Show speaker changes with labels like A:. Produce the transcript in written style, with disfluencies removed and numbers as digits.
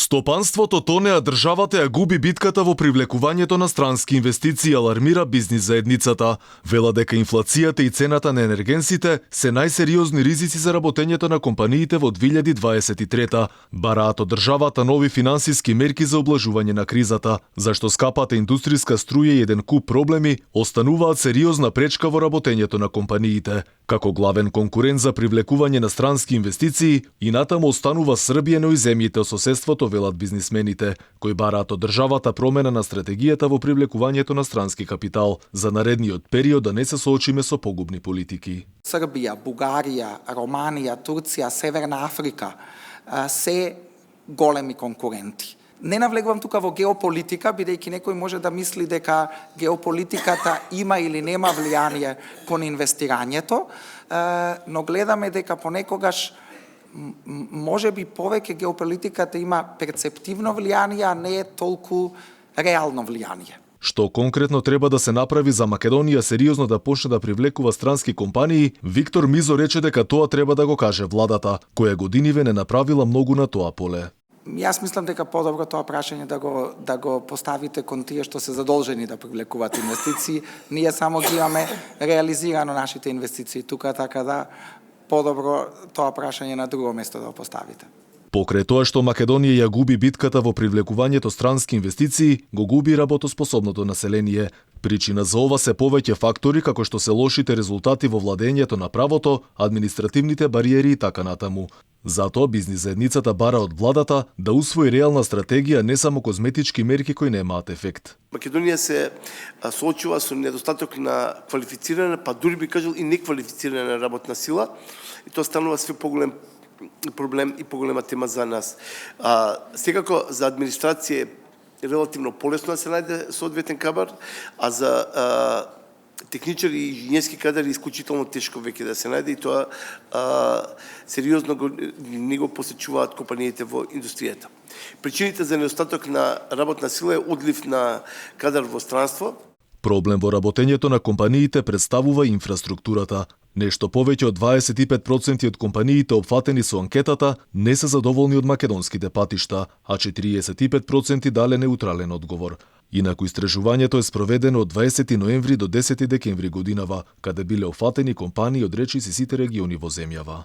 A: Стопанството тоне, а државата ја губи битката во привлекувањето на странски инвестиции, алармира бизнис заедницата. Вела дека инфлацијата и цената на енергенсите се најсериозни ризици за работењето на компаниите во 2023. Бараат од државата нови финансиски мерки за облажување на кризата, зашто скапата индустријска струја и еден куп проблеми остануваат сериозна пречка во работењето на компаниите. Како главен конкурент за привлекување на странски инвестиции, и натаму останува Србија, но и земјите од соседството, велат бизнисмените, кои бараат од државата промена на стратегијата во привлекувањето на странски капитал, за наредниот период да не се соочиме со погубни политики.
B: Србија, Бугарија, Романија, Турција, Северна Африка се големи конкуренти. Не навлегувам тука во геополитика, бидејќи некој може да мисли дека геополитиката има или нема влијание кон инвестирањето, но гледаме дека понекогаш може би повеќе геополитиката има перцептивно влијание, а не е толку реално влијание.
A: Што конкретно треба да се направи за Македонија сериозно да почне да привлекува странски компании, Виктор Мизо рече дека тоа треба да го каже владата, која годиниве не направила многу на тоа поле.
B: Јас мислам дека подобро тоа прашање да го поставите кон тие што се задолжени да привлекуваат инвестиции. Ние само ги имаме реализирано нашите инвестиции тука, така да подобро тоа прашање на друго место да го поставите.
A: Покрај тоа што Македонија ја губи битката во привлекувањето странски инвестиции, го губи работоспособното население. Причина за ова се повеќе фактори како што се лошите резултати во владењето на правото, административните бариери и така натаму. Затоа бизнис заедницата бара од владата да усвои реална стратегија, не само козметички мерки кои немаат ефект.
C: Македонија се соочува со недостаток на квалифицирана, па дури би кажал и неквалифицирана работна сила, и тоа станува све поголем проблем и поголема тема за нас. Секако за администрација е релативно полесно да се најде соодветен кадар, а за техничари и инженерски кадар е исклучително тешко веќе да се најде, и тоа сериозно не го посечуваат компаниите во индустријата. Причините за недостаток на работна сила е одлив на кадар во странство.
A: Проблем во работењето на компаниите представува инфраструктурата. Нешто повеќе од 25% од компаниите опфатени со анкетата не се задоволни од македонските патишта, а 45% дале неутрален одговор. Инаку истражувањето е спроведено од 20 ноември до 10 декември годинава, каде биле опфатени компании од речиси сите региони во земјава.